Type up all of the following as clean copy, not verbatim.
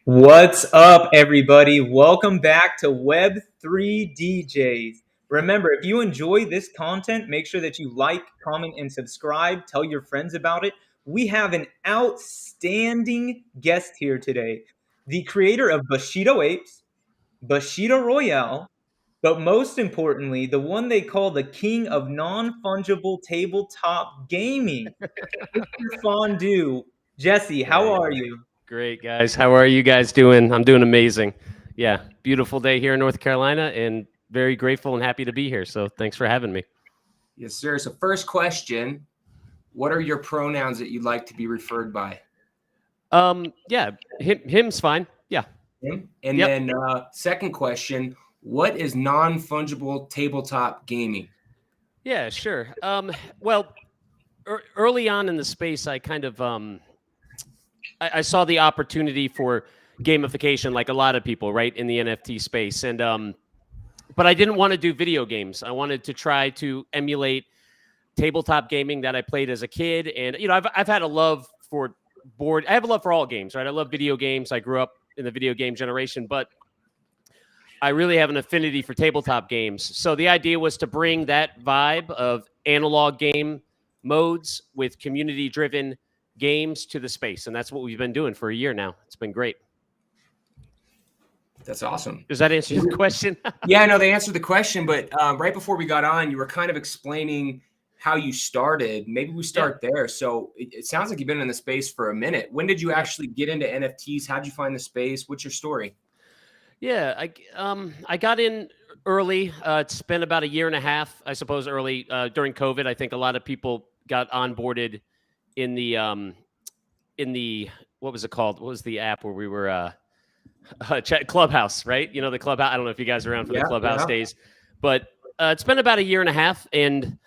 What's up, everybody? Welcome back to Web3 DJs. Remember, if you enjoy this content, make sure that you like, comment, and subscribe. Tell your friends about it. We have an outstanding guest here today, the creator of Bushido Apes, Bushido Royale, but most importantly, the one they call the king of non-fungible tabletop gaming, Mr. Fondue. Jesse, how Hey, are you? great guys. How are you guys doing? I'm doing amazing. Yeah, beautiful day here in North Carolina and very grateful and happy to be here. So thanks for having me. Yes, sir. So first question, what are your pronouns that you'd like to be referred by? Yeah, him's fine. Yeah. Him? And Yep. then second question, what is non-fungible tabletop gaming? Yeah, sure. Well, early on in the space, I kind of I saw the opportunity for gamification, like a lot of people, right, in the NFT space, and but I didn't want to do video games. I wanted to try to emulate tabletop gaming that I played as a kid, and I've had a love for board. I have a love for all games, right? I love video games. I grew up in the video game generation, but I really have an affinity for tabletop games. So the idea was to bring that vibe of analog game modes with community-driven games to the space, and that's what we've been doing for a year now. It's been great. That's awesome. Does that answer your question? Yeah, no, they answered the question, but right before we got on, you were kind of explaining how you started. Maybe we start there. So it sounds like you've been in the space for a minute. When did you actually get into NFTs? How'd you find the space? What's your story? Yeah, I got in early. It's been about a year and a half, I suppose, early during COVID. I think a lot of people got onboarded in the what was it called? What was the app where we were Clubhouse, right? You know, the Clubhouse. I don't know if you guys are around for the Clubhouse days, but it's been about a year and a half, and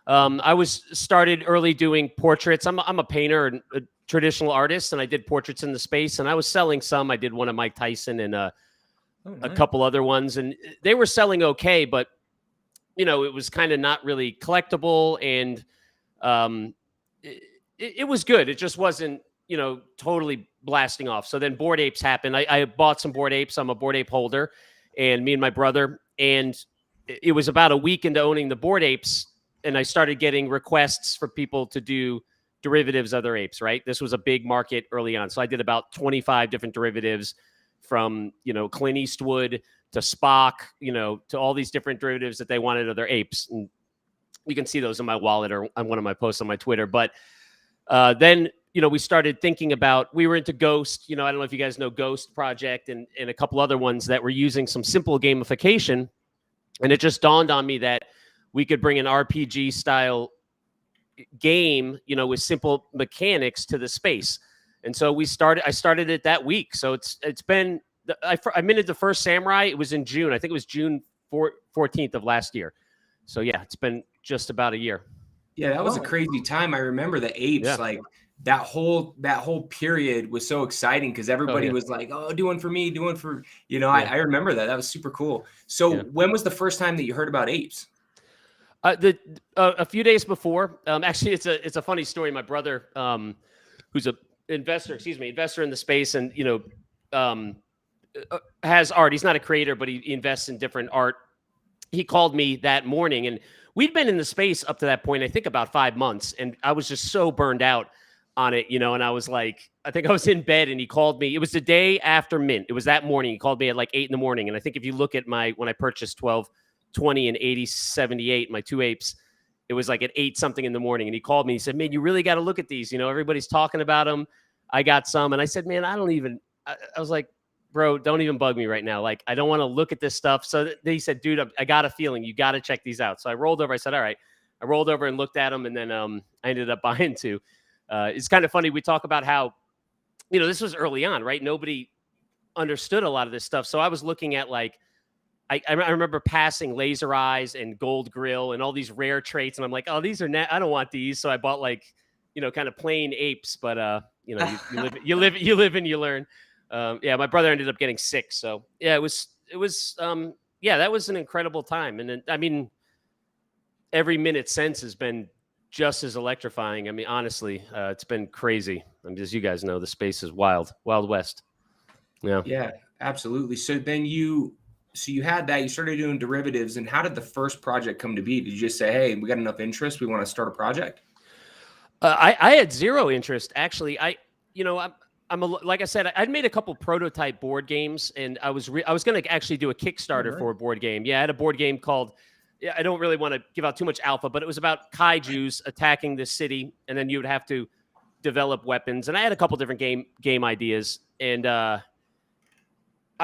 I was started early doing portraits. I'm a painter and a traditional artist, and I did portraits in the space, and I was selling some. I did one of Mike Tyson and a couple other ones, and they were selling okay, but it was kind of not really collectible, and it was good. It just wasn't totally blasting off. So then Bored Apes happened. I bought some Bored Apes. I'm a Bored Ape holder, and me and my brother, and it was about a week into owning the Bored Apes, and I started getting requests for people to do derivatives of their apes, right? This was a big market early on. So I did about 25 different derivatives from, Clint Eastwood to Spock, to all these different derivatives that they wanted of their apes. And you can see those in my wallet or on one of my posts on my Twitter. But then, we started thinking about, we were into Ghost, I don't know if you guys know Ghost Project and a couple other ones that were using some simple gamification. And it just dawned on me that we could bring an RPG style game, with simple mechanics to the space. And so I started it that week. So it's been, I minted the first Samurai. It was in June. I think it was June 14th of last year. So yeah, it's been just about a year. Yeah, that was a crazy time. I remember the apes, like that whole period was so exciting because everybody was like, oh, do one for me, do one for, I remember that. That was super cool. So when was the first time that you heard about apes? A few days before. Actually, it's a funny story. My brother, who's a investor in the space, and has art. He's not a creator, but he invests in different art. He called me that morning, and we'd been in the space up to that point, I think about 5 months, and I was just so burned out on it, and I was like, I think I was in bed, and he called me. It was the day after mint. It was that morning. He called me at like 8 a.m, and I think if you look at when I purchased 1220 and 8078, my two apes, it was like at 8 something in the morning, and he called me. He said, man, you really got to look at these. Everybody's talking about them. I got some, and I said, man, I was like, bro, don't even bug me right now. Like, I don't want to look at this stuff. So he said, dude, I got a feeling you got to check these out. So I rolled over. I said, all right. I rolled over and looked at them, and then I ended up buying two. It's kind of funny. We talk about how, this was early on, right? Nobody understood a lot of this stuff. So I was looking at like, I remember passing Laser Eyes and Gold Grill and all these rare traits, and I'm like, oh, these are I don't want these. So I bought like, kind of plain apes, but you live and you learn. My brother ended up getting sick, so yeah, it was that was an incredible time, and then, I mean, every minute since has been just as electrifying. I mean, honestly, it's been crazy. I mean, as you guys know, the space is wild west. Yeah. Yeah, absolutely. So then you had that, you started doing derivatives, and how did the first project come to be? Did you just say, hey, we got enough interest, we want to start a project? I had zero interest, actually. Like I said, I'd made a couple prototype board games, and I was going to actually do a Kickstarter for a board game. Yeah, I had a board game called, I don't really want to give out too much alpha, but it was about kaijus attacking the city, and then you would have to develop weapons. And I had a couple different game ideas, and I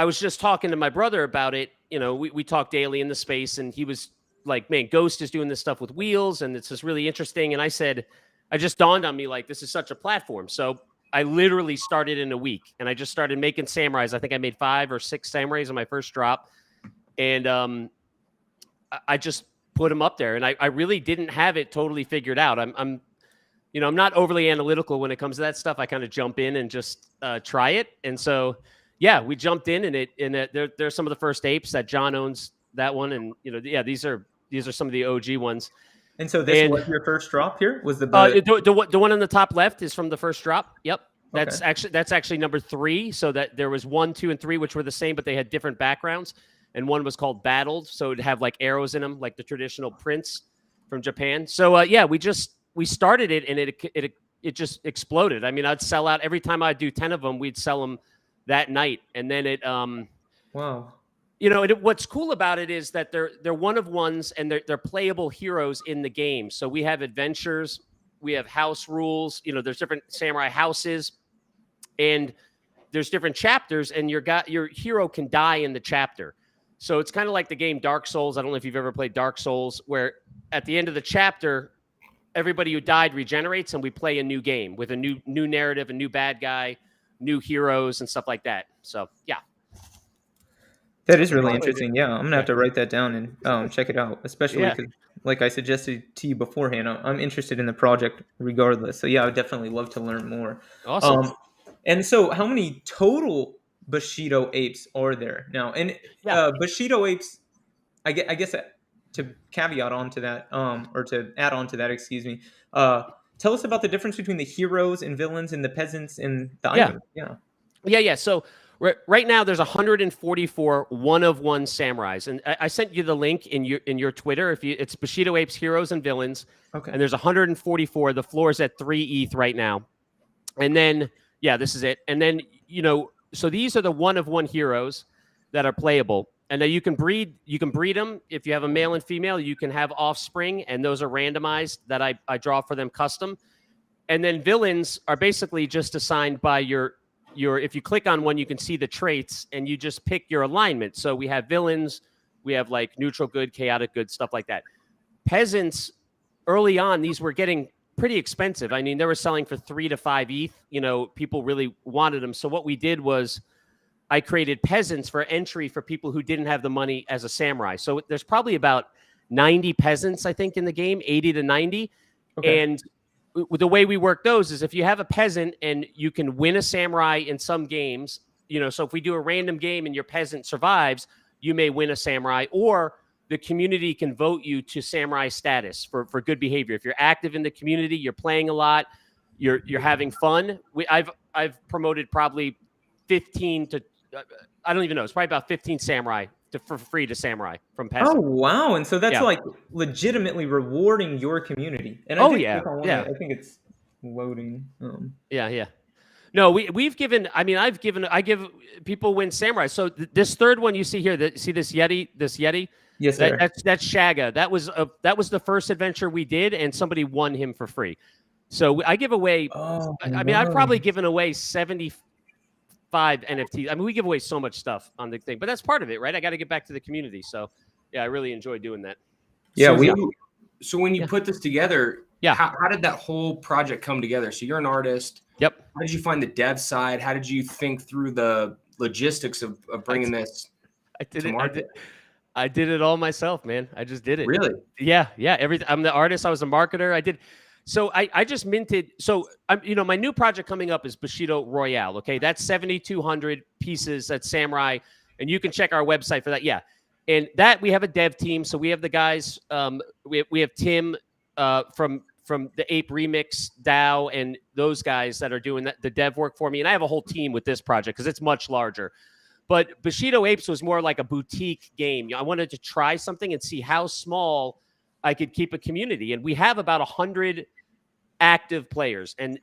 was just talking to my brother about it. We talk daily in the space, and he was like, man, Ghost is doing this stuff with wheels, and it's just really interesting. And I said, I just dawned on me, like, this is such a platform. So I literally started in a week, and I just started making samurais. I think I made 5 or 6 samurais on my first drop. And I just put them up there, and I really didn't have it totally figured out. I'm not overly analytical when it comes to that stuff. I kind of jump in and just try it. And so, yeah, we jumped in, and they're some of the first apes that John owns, that one. And, these are some of the OG ones. And so this was your first drop here? Was the one on the top left is from the first drop. Yep. That's actually number 3. So that there was 1, 2, and 3, which were the same, but they had different backgrounds. And one was called Battled. So it'd have like arrows in them, like the traditional prints from Japan. So we started it, and it just exploded. I mean, I'd sell out every time I'd do 10 of them, we'd sell them that night. And then wow. What's cool about it is that they're one of ones, and they're playable heroes in the game. So we have adventures, we have house rules. There's different samurai houses, and there's different chapters, and your hero can die in the chapter. So it's kind of like the game Dark Souls. I don't know if you've ever played Dark Souls, where at the end of the chapter, everybody who died regenerates, and we play a new game with a new narrative, a new bad guy, new heroes, and stuff like that. So yeah. That is really interesting. Yeah, I'm going to have to write that down and check it out, especially because, like I suggested to you beforehand, I'm interested in the project regardless. So, yeah, I would definitely love to learn more. Awesome. And so how many total Bushido apes are there now? And Bushido apes, I guess to caveat onto that, or to add on to that, excuse me, tell us about the difference between the heroes and villains and the peasants and the items. Yeah. So right now there's 144 one-of-one samurais, and I sent you the link in your Twitter. It's Bushido Apes Heroes and Villains. Okay. And there's 144. The floor is at 3 ETH right now. And then this is it. And then so these are the one-of-one heroes that are playable. And now you can breed them. If you have a male and female, you can have offspring, and those are randomized that I draw for them custom. And then villains are basically just assigned by your if you click on one, you can see the traits, and you just pick your alignment. So we have villains, we have like neutral good, chaotic good, stuff like that. Peasants, early on, these were getting pretty expensive. I mean, they were selling for 3 to 5 ETH. People really wanted them. So what we did was I created peasants for entry for people who didn't have the money as a samurai. So there's probably about 90 peasants, I think, in the game, 80 to 90. Okay. And the way we work those is if you have a peasant and you can win a samurai in some games, so if we do a random game and your peasant survives, you may win a samurai, or the community can vote you to samurai status for good behavior. If you're active in the community, you're playing a lot, you're having fun. I've promoted probably 15 to I don't even know. It's probably about 15 samurai for free to samurai from peasant. Oh wow! And so that's like legitimately rewarding your community. And I think it's loading. Yeah. No, we've given. I mean, I give people win samurai. So this third one you see here, see this Yeti? Yes, sir. That's Shaga. That was the first adventure we did, and somebody won him for free. So I give away. I've probably given away 75 NFTs. I mean, we give away so much stuff on the thing, but that's part of it, right? I got to get back to the community. So yeah, I really enjoy doing that. Yeah. So when you put this together, how did that whole project come together? So you're an artist. Yep. How did you find the dev side? How did you think through the logistics of bringing this to market? I did it all myself, man. I just did it. Really? Yeah. I'm the artist. I was a marketer. So I just minted. So my new project coming up is Bushido Royale. Okay, that's 7,200 pieces. That's samurai, and you can check our website for that. Yeah, and that we have a dev team. So we have the guys. We have Tim from from the Ape Remix DAO and those guys that are doing the dev work for me. And I have a whole team with this project because it's much larger. But Bushido Apes was more like a boutique game. I wanted to try something and see how small I could keep a community. And we have about 100 active players. And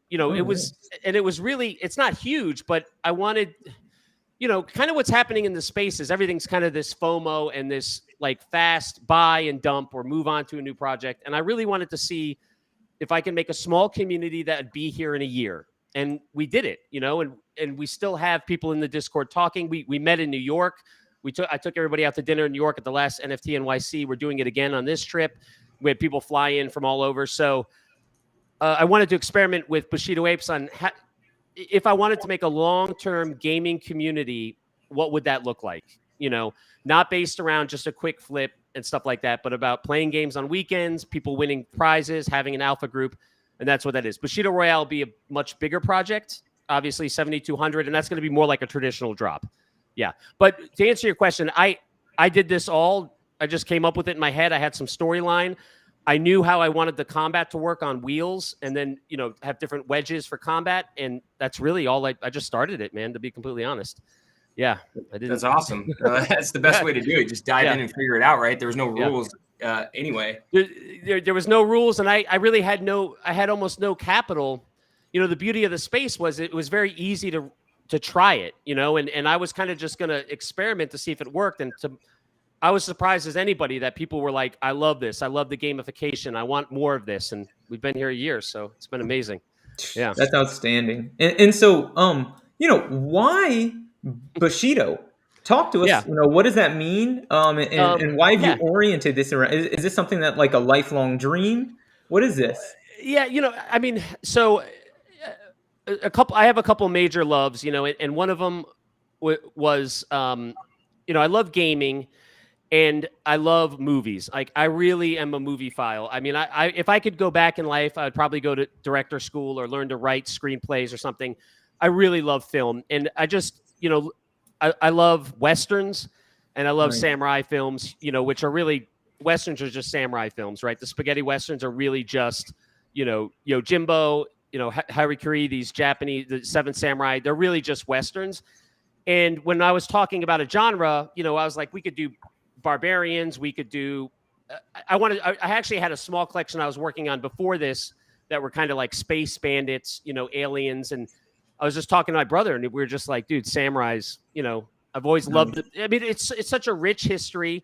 you know, it was really, it's not huge, but I wanted, you know, kind of what's happening in the space is everything's kind of this FOMO and this like fast buy and dump or move on to a new project. And I really wanted to see if I can make a small community that would be here in a year. And we did it, you know, and we still have people in the Discord talking. We met in New York. I took everybody out to dinner in New York at the last NFT NYC. We're doing it again on this trip. We had people fly in from all over. So I wanted to experiment with Bushido Apes on if I wanted to make a long-term gaming community, what would that look like? You know, not based around just a quick flip and stuff like that, but about playing games on weekends, people winning prizes, having an alpha group. And that's what that is. Bushido Royale will be a much bigger project, obviously 7,200, and that's going to be more like a traditional drop. Yeah. But to answer your question, I did this all. I just came up with it in my head. I had some storyline. I knew how I wanted the combat to work on wheels and then, you know, have different wedges for combat. And that's really all I just started it, man, to be completely honest. Yeah. That's awesome. That's the best way to do it. Just dive in and figure it out, right? There was no rules. Anyway, there was no rules, and I really had I had almost no capital. You know, the beauty of the space was it was very easy to try it, you know, and I was kind of just going to experiment to see if it worked. And I was surprised as anybody that people were like, I love this. I love the gamification. I want more of this. And we've been here a year, so it's been amazing. Yeah. That's outstanding. And so, you know, why Bushido? Talk to us. Yeah. You know, what does that mean? And why have you oriented this around? Is this something that like a lifelong dream? What is this? Yeah, you know, I mean, so I have a couple major loves, you know, and one of them was, you know, I love gaming and I love movies. Like I really am a movie file. I mean, if I could go back in life, I would probably go to director school or learn to write screenplays or something. I really love film, and I just, you know, I love Westerns and I love samurai films, you know, which are really, Westerns are just samurai films, right? The spaghetti Westerns are really just, you know, Yojimbo, you know, Harikiri, these Japanese, the Seven Samurai, they're really just Westerns. And when I was talking about a genre, you know, I was like, we could do barbarians, we could do, I actually had a small collection I was working on before this that were kind of like space bandits, you know, aliens. And I was just talking to my brother, and we were just like, dude, samurais, you know, I've always loved it. I mean, it's such a rich history.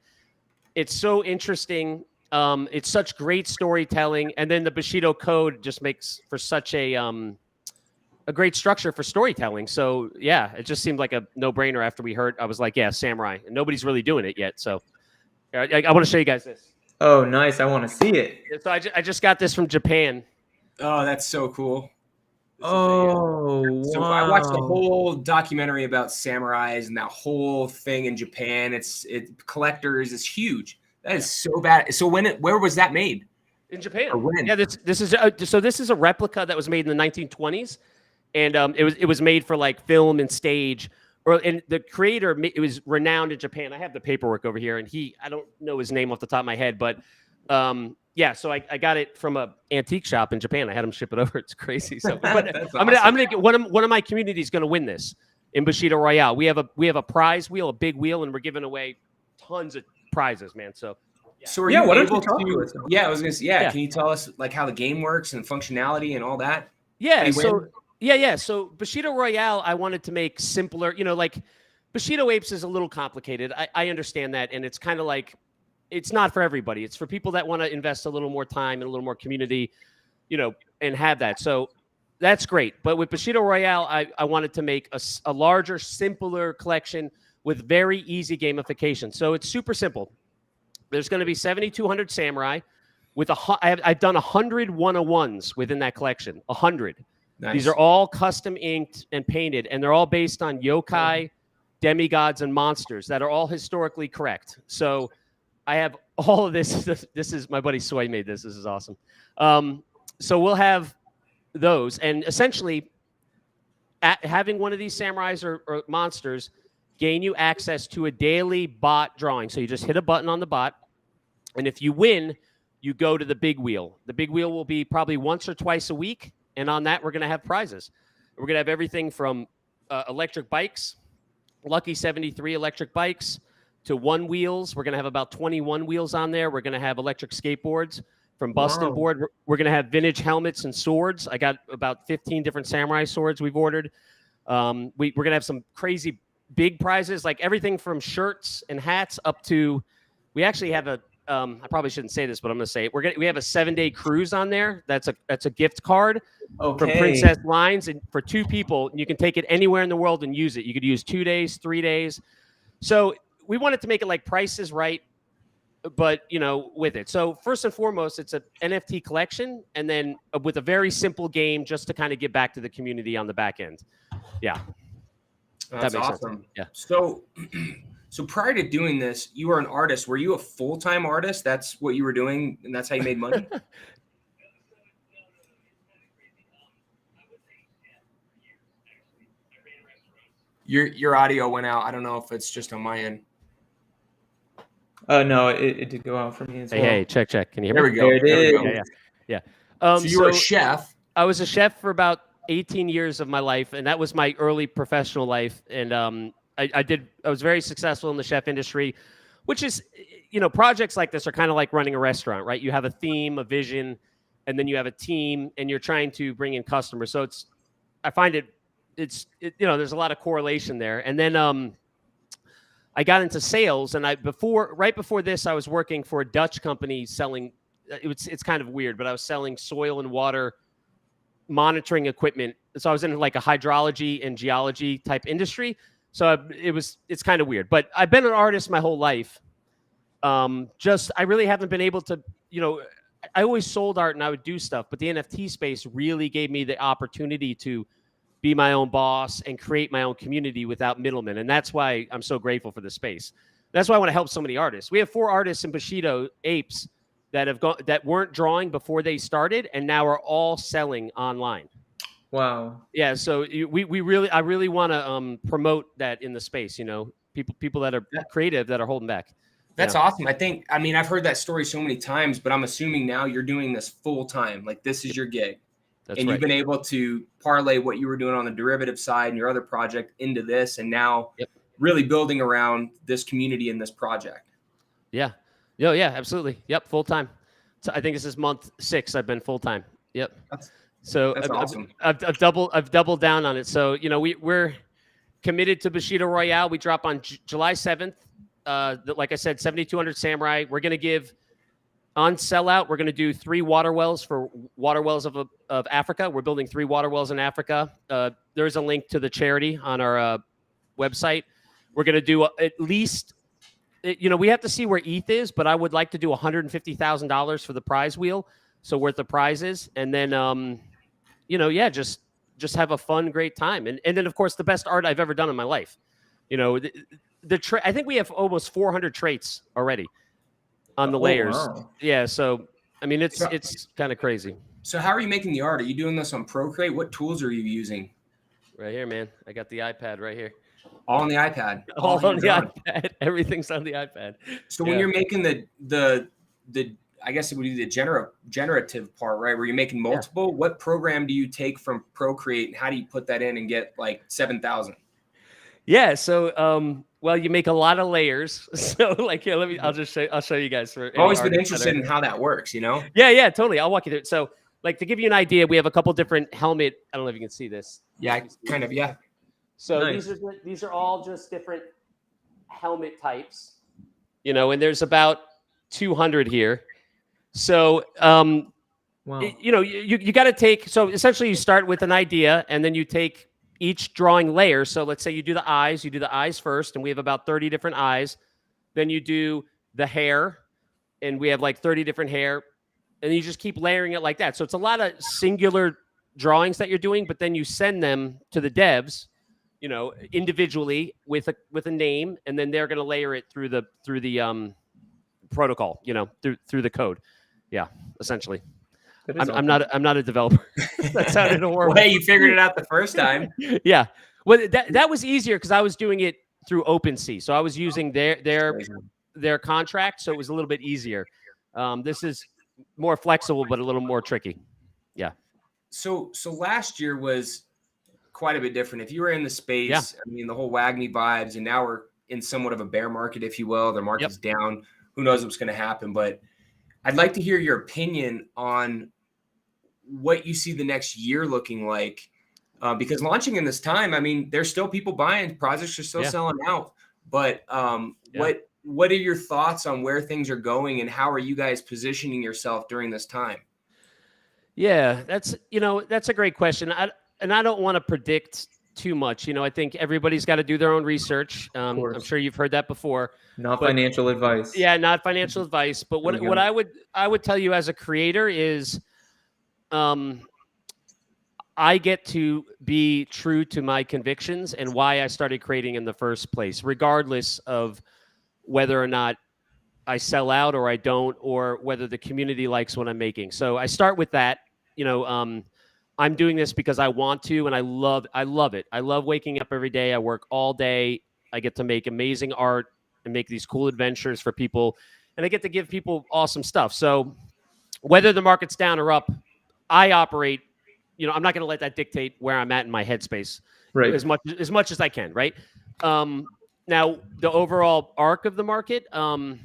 It's so interesting. It's such great storytelling. And then the Bushido code just makes for such a great structure for storytelling. So yeah, it just seemed like a no-brainer after we heard. I was like, yeah, samurai. And nobody's really doing it yet. So I want to show you guys this. Oh, nice. I want to see it. So I just got this from Japan. Oh, that's so cool. Wow. So I watched the whole documentary about samurais and that whole thing in Japan. It's collectors. It's huge. That is so bad. So where was that made? In Japan. Or when? Yeah, this is a replica that was made in the 1920s, and it was made for like film and stage. And the creator, it was renowned in Japan. I have the paperwork over here, and I don't know his name off the top of my head, but yeah, so I got it from a antique shop in Japan. I had him ship it over. It's crazy. So, but I'm gonna get one of my communities gonna win this in Bushido Royale. We have a prize wheel, a big wheel, and we're giving away tons of prizes, man. So are you able to? Yeah, I was gonna say, yeah. Can you tell us like how the game works and functionality and all that? Yeah. So Bushido Royale, I wanted to make simpler. You know, like Bushido Apes is a little complicated. I understand that, and it's kind of like, it's not for everybody. It's for people that want to invest a little more time and a little more community, you know, and have that. So that's great. But with Bushido Royale, I wanted to make a larger, simpler collection with very easy gamification. So it's super simple. There's going to be 7,200 samurai with I've done 100 101s within that collection. 100. Nice. These are all custom inked and painted, and they're all based on yokai, demigods, and monsters that are all historically correct. So I have all of this. This is my buddy Soy made this. This is awesome. So we'll have those, and essentially, having one of these samurais or monsters gain you access to a daily bot drawing. So you just hit a button on the bot, and if you win, you go to the big wheel. The big wheel will be probably once or twice a week. And on that, we're going to have prizes. We're going to have everything from electric bikes, Lucky 73 electric bikes, to one wheels. We're going to have about 21 wheels on there. We're going to have electric skateboards from Bustin' Board. We're going to have vintage helmets and swords. I got about 15 different samurai swords we've ordered. We're going to have some crazy big prizes, like everything from shirts and hats up to, we actually have a, I probably shouldn't say this, but I'm going to say it. We have a 7-day cruise on there. That's a gift card from Princess Lines, and for 2 people, you can take it anywhere in the world and use it. You could use 2 days, 3 days. So we wanted to make it like Price is Right, but with it. So first and foremost, it's an NFT collection, and then with a very simple game just to kind of get back to the community on the back end. Yeah. That's that makes awesome. Sense. Yeah. So prior to doing this, you were an artist. Were you a full-time artist? That's what you were doing, and that's how you made money? Your audio went out. I don't know if it's just on my end. No, it did go out for me as well. Hey, check. Can you hear me? There we go. There it is. Yeah. So you were a chef. I was a chef for about 18 years of my life, and that was my early professional life. And I was very successful in the chef industry, which is, projects like this are kind of like running a restaurant, right? You have a theme, a vision, and then you have a team, and you're trying to bring in customers. So I find there's a lot of correlation there. And then I got into sales, and right before this, I was working for a Dutch company selling. It's kind of weird, but I was selling soil and water monitoring equipment. So I was in like a hydrology and geology type industry. So it's kind of weird, but I've been an artist my whole life. I really haven't been able to, I always sold art and I would do stuff, but the NFT space really gave me the opportunity to be my own boss and create my own community without middlemen. And that's why I'm so grateful for the space. That's why I want to help so many artists. We have 4 artists in Bushido, apes, that weren't drawing before they started and now are all selling online. Wow. Yeah. So I really want to promote that in the space, people that are creative that are holding back. That's awesome. I've heard that story so many times, but I'm assuming now you're doing this full time. Like this is your gig. That's and right. You've been able to parlay what you were doing on the derivative side and your other project into this, and now really building around this community and this project. Yeah. Yeah, absolutely. Yep. Full time. So I think this is month 6. I've been full time. Yep. That's awesome. I've doubled down on it. So, we're committed to Bushido Royale. We drop on July 7th. Like I said, 7,200 Samurai. We're going to give on sellout. We're going to do 3 water wells for water wells of Africa. We're building 3 water wells in Africa. There's a link to the charity on our website. We're going to do at least, we have to see where ETH is, but I would like to do $150,000 for the prize wheel. So worth the prizes. And then, just have a fun, great time. And then, of course, the best art I've ever done in my life. I think we have almost 400 traits already on the layers. Wow. Yeah. So, it's kind of crazy. So how are you making the art? Are you doing this on Procreate? What tools are you using? Right here, man. I got the iPad right here. All on the iPad. All on the iPad. Everything's on the iPad. So when you're making the I guess it would be the generative part, right? Where you're making multiple. Yeah. What program do you take from Procreate, and how do you put that in and get like 7,000? Yeah. So, you make a lot of layers. So like, here, I'll show you guys. I've always been interested in how that works, Yeah, totally. I'll walk you through it. So like, to give you an idea, we have a couple different helmet. I don't know if you can see this. Yeah, kind of. Yeah. So nice. These are all just different helmet types, and there's about 200 here. So, wow. You got to take, so essentially you start with an idea and then you take each drawing layer. So let's say you do the eyes first, and we have about 30 different eyes. Then you do the hair, and we have like 30 different hair, and you just keep layering it like that. So it's a lot of singular drawings that you're doing, but then you send them to the devs, individually with a name, and then they're going to layer it through the protocol, through the code. Yeah, essentially. I'm not a developer. That sounded horrible. Well, hey, you figured it out the first time. Yeah. Well, that was easier because I was doing it through OpenSea, so I was using their contract, so it was a little bit easier. This is more flexible, but a little more tricky. Yeah. So last year was quite a bit different. If you were in the space, I mean, the whole WAGMI vibes, and now we're in somewhat of a bear market, if you will. The market's down. Who knows what's going to happen? But I'd like to hear your opinion on what you see the next year looking like. Because launching in this time, I mean, there's still people buying, projects are still selling out. But what are your thoughts on where things are going, and how are you guys positioning yourself during this time? Yeah, that's a great question. I don't want to predict too much. I think everybody's got to do their own research. I'm sure you've heard that before. Not financial advice. Yeah, not financial advice. But what I would tell you as a creator is, I get to be true to my convictions and why I started creating in the first place, regardless of whether or not I sell out or I don't, or whether the community likes what I'm making. So I start with that. I'm doing this because I want to, and I love it. I love waking up every day. I work all day. I get to make amazing art and make these cool adventures for people, and I get to give people awesome stuff. So whether the market's down or up, I operate. I'm not going to let that dictate where I'm at in my headspace, right? As much as I can, right? Now, the overall arc of the market, I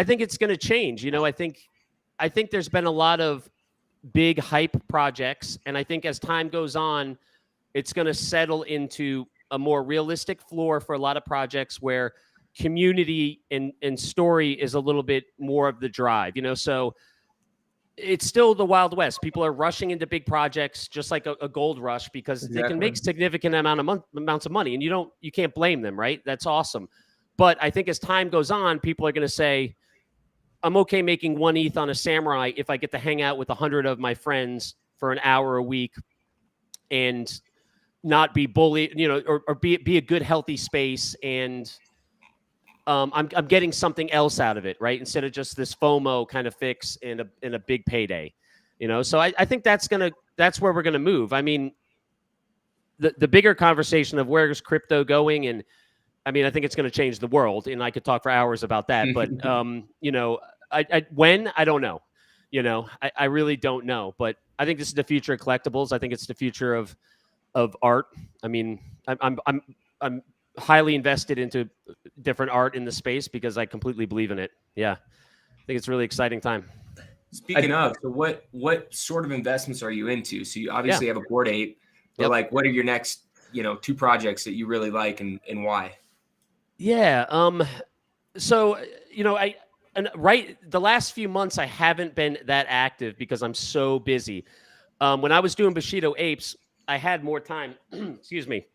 think it's going to change. I think there's been a lot of big hype projects, and I think as time goes on, it's going to settle into a more realistic floor for a lot of projects where community and story is a little bit more of the drive. So it's still the Wild West. People are rushing into big projects, just like a gold rush, because they can make significant amounts of money, and you can't blame them, right? That's awesome. But I think as time goes on, people are going to say, I'm okay making 1 ETH on a samurai if I get to hang out with 100 of my friends for an hour a week and not be bullied, or be a good, healthy space. And I'm getting something else out of it, right? Instead of just this FOMO kind of fix in a big payday, So I think that's where we're gonna move. I mean, the bigger conversation of where's crypto going, and I mean, I think it's going to change the world, and I could talk for hours about that. But when, I don't know. I really don't know. But I think this is the future of collectibles. I think it's the future of art. I mean, I'm highly invested into different art in the space because I completely believe in it. Yeah, I think it's a really exciting time. Speaking of, so what sort of investments are you into? So you obviously have a Bored Ape, but like, what are your next, 2 projects that you really like, and why? Yeah. So, the last few months I haven't been that active because I'm so busy. When I was doing Bushido Apes, I had more time, excuse me,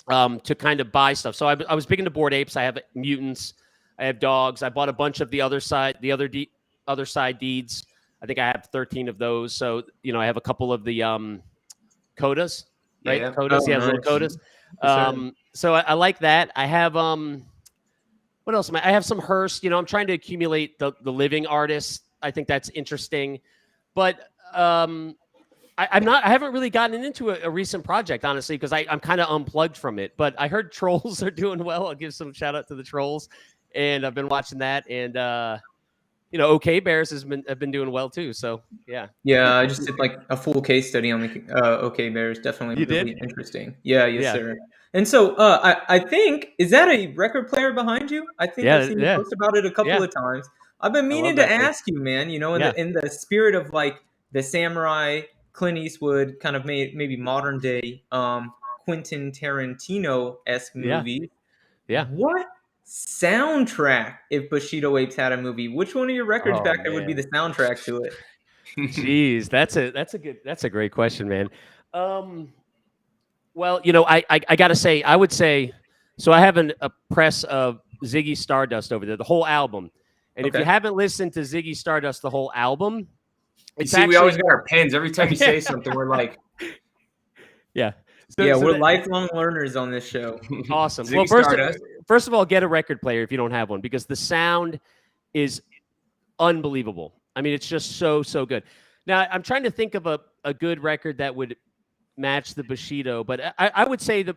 to kind of buy stuff. So I was big into Bored Apes. I have mutants. I have dogs. I bought a bunch of the other side deeds. I think I have 13 of those. So, I have a couple of the codas, right? Yeah. Codas, nice. Little codas. So I like that. I have what else? I have some Hearst. I'm trying to accumulate the living artists. I think that's interesting, but I haven't really gotten into a recent project, honestly, because I'm kind of unplugged from it. But I heard Trolls are doing well. I'll give some shout out to the Trolls, and I've been watching that. And OK Bears have been doing well too. So yeah. Yeah, I just did like a full case study on the OK Bears. Definitely really interesting. Yeah, yes, sir. And so I think, is that a record player behind you? I think I've seen you post about it a couple of times. I've been meaning to ask you, man. In the spirit of like the samurai, Clint Eastwood kind of maybe modern day Quentin Tarantino-esque movie. Yeah. What soundtrack, if Bushido Apes had a movie, which one of your records back there would be the soundtrack to it? Jeez, that's a great question, man. Well, I gotta say, I would say, so I have a press of Ziggy Stardust over there, the whole album. And if you haven't listened to Ziggy Stardust, the whole album, we always got our pens every time you say something. We're like, yeah. We're lifelong learners on this show. Awesome. Well, first of all, get a record player if you don't have one, because the sound is unbelievable. I mean, it's just so good. Now, I'm trying to think of a good record that would match the Bushido, but I would say the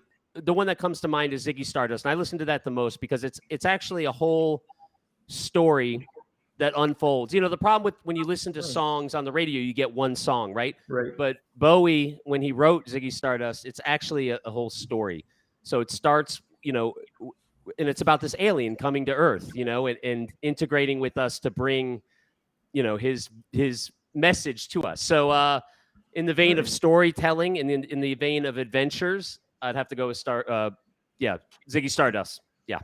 one that comes to mind is Ziggy Stardust, and I listen to that the most because it's actually a whole story that unfolds. You know, the problem with when you listen to songs on the radio, you get one song, right? Right. But Bowie, when he wrote Ziggy Stardust, it's actually a whole story. So it starts, you know, and it's about this alien coming to Earth, you know, and integrating with us to bring, you know, his message to us. So in the vein of storytelling and in the vein of adventures, I'd have to go with Ziggy Stardust. Yeah.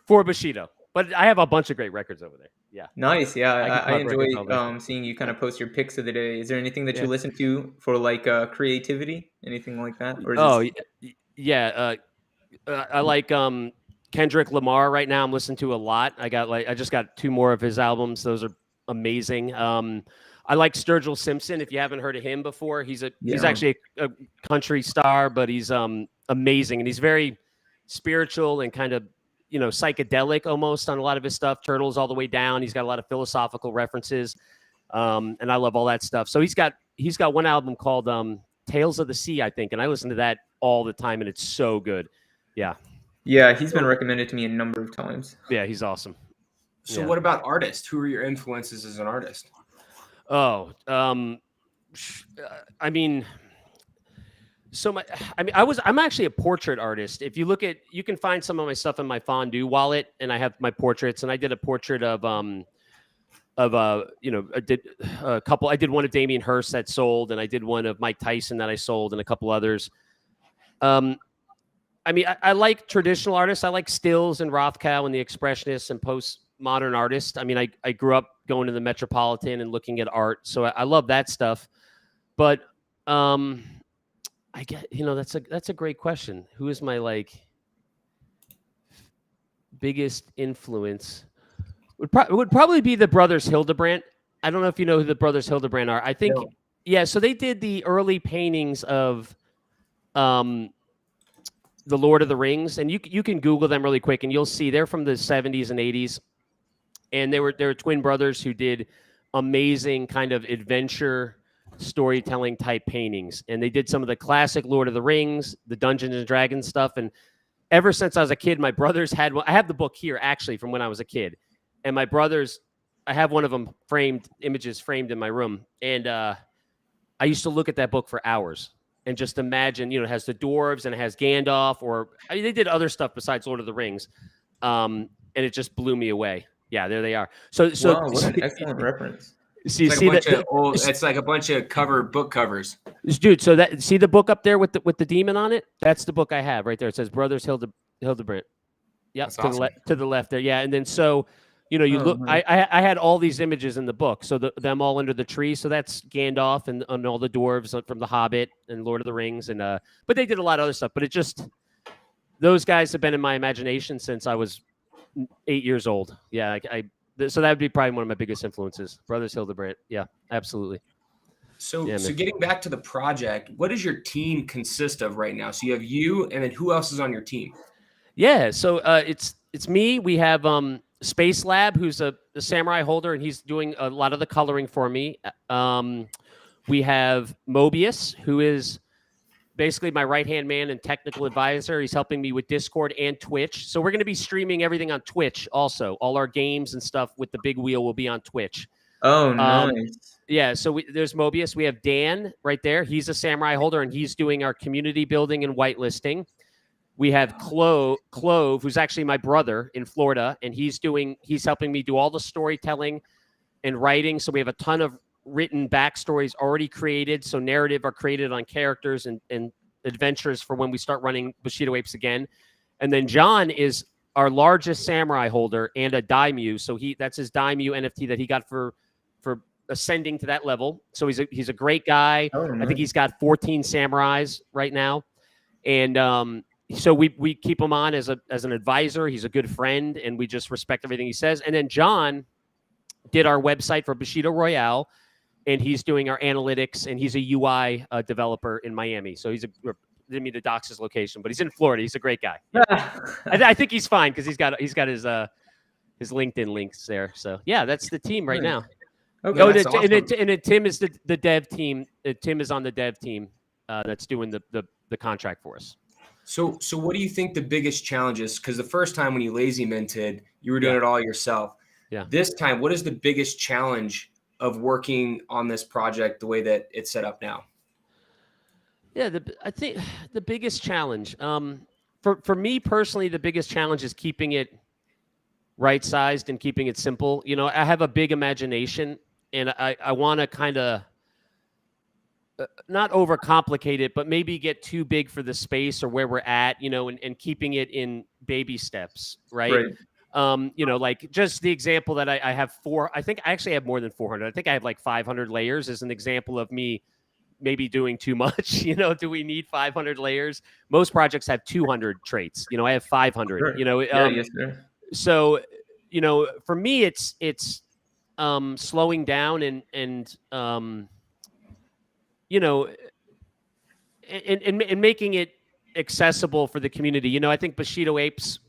For Bushido. But I have a bunch of great records over there. Yeah. Nice. Yeah, I enjoy enjoy seeing you kind of post your picks of the day. Is there anything that you Yeah. listen to for like creativity, anything like that, or is Oh, it... yeah. I like Kendrick Lamar right now. I'm listening to a lot. I just got 2 more of his albums. Those are amazing. I like Sturgill Simpson. If you haven't heard of him before, he's actually a country star, but he's amazing, and he's very spiritual and kind of, you know, psychedelic almost on a lot of his stuff. Turtles All the Way Down. He's got a lot of philosophical references, and I love all that stuff. So he's got one album called Tales of the Sea, I think, and I listen to that all the time, and it's so good. Yeah. Yeah, he's been recommended to me a number of times. Yeah, he's awesome. So what about artists? Who are your influences as an artist? Oh, I mean, I'm actually a portrait artist. If you look at, you can find some of my stuff in my Fondue wallet, and I have my portraits, and I did a portrait of you know, I did a couple. I did one of Damien Hirst that sold, and I did one of Mike Tyson that I sold, and a couple others. I mean, I like traditional artists. I like Stills and Rothko and the Expressionists and postmodern artists. I mean, I grew up going to the Metropolitan and looking at art, so I love that stuff. But I get, you know, that's a great question. Who is my like biggest influence? Would probably be the brothers Hildebrandt. I don't know if you know who the brothers Hildebrandt are. I think yeah. So they did the early paintings of the Lord of the Rings, and you can Google them really quick, and you'll see they're from the 70s and 80s, and they were twin brothers who did amazing kind of adventure storytelling type paintings, and they did some of the classic Lord of the Rings, the Dungeons and Dragons stuff, and ever since I was a kid, my brothers had one. I have the book here actually from when I was a kid, and my brothers, I have one of them images framed in my room, and I used to look at that book for hours. And just imagine, you know, it has the dwarves and it has Gandalf, or I mean, they did other stuff besides Lord of the Rings, and it just blew me away. Yeah, there they are. So wow, what an excellent reference. See, it's like it's like a bunch of book covers, dude. So that see the book up there with the demon on it. That's the book I have right there. It says Brothers Hildebrandt. Yep, to the left there. Yeah, and then so. You know, you look. I had all these images in the book, so them all under the tree. So that's Gandalf and all the dwarves from The Hobbit and Lord of the Rings, and but they did a lot of other stuff. But it just those guys have been in my imagination since I was 8 years old. Yeah, so that would be probably one of my biggest influences. Brothers Hildebrandt. Yeah, absolutely. So getting back to the project, what does your team consist of right now? So you have you, and then who else is on your team? Yeah, so it's me. We have Space Lab, who's a samurai holder, and he's doing a lot of the coloring for me. We have Mobius, who is basically my right-hand man and technical advisor. He's helping me with Discord and Twitch. So we're going to be streaming everything on Twitch also. All our games and stuff with the big wheel will be on Twitch. Oh, nice. Yeah, so there's Mobius. We have Dan right there. He's a samurai holder, and he's doing our community building and whitelisting. We have Clove, who's actually my brother in Florida, and he's helping me do all the storytelling and writing. So we have a ton of written backstories already created. So narrative are created on characters and adventures for when we start running Bushido Apes again. And then John is our largest samurai holder and a daimyo. So that's his daimyo NFT that he got for ascending to that level. So he's a great guy. Oh, nice. I think he's got 14 samurais right now. And so we keep him on as an advisor. He's a good friend, and we just respect everything he says. And then John did our website for Bushido Royale, and he's doing our analytics, and he's a UI developer in Miami. So didn't mean to dox his location, but he's in Florida. He's a great guy. I think he's fine because he's got his LinkedIn links there. So yeah, that's the team right now. Okay, awesome. and Tim is the dev team. Tim is on the dev team that's doing the contract for us. So what do you think the biggest challenge is? Because the first time when you lazy minted, you were doing it all yourself. This time, what is the biggest challenge of working on this project the way that it's set up now? Yeah, I think the biggest challenge, for me personally, the biggest challenge is keeping it right-sized and keeping it simple. You know, I have a big imagination, and I want to kind of not overcomplicate it, but maybe get too big for the space or where we're at, you know, and keeping it in baby steps, right? You know, like just the example that I have I think I actually have more than 400. I think I have like 500 layers as an example of me maybe doing too much. You know, do we need 500 layers? Most projects have 200 traits. You know, I have 500. Sure. You know, Yes, sir. So, you know, for me, it's slowing down and you know, and making it accessible for the community. You know, I think Bushido Apes.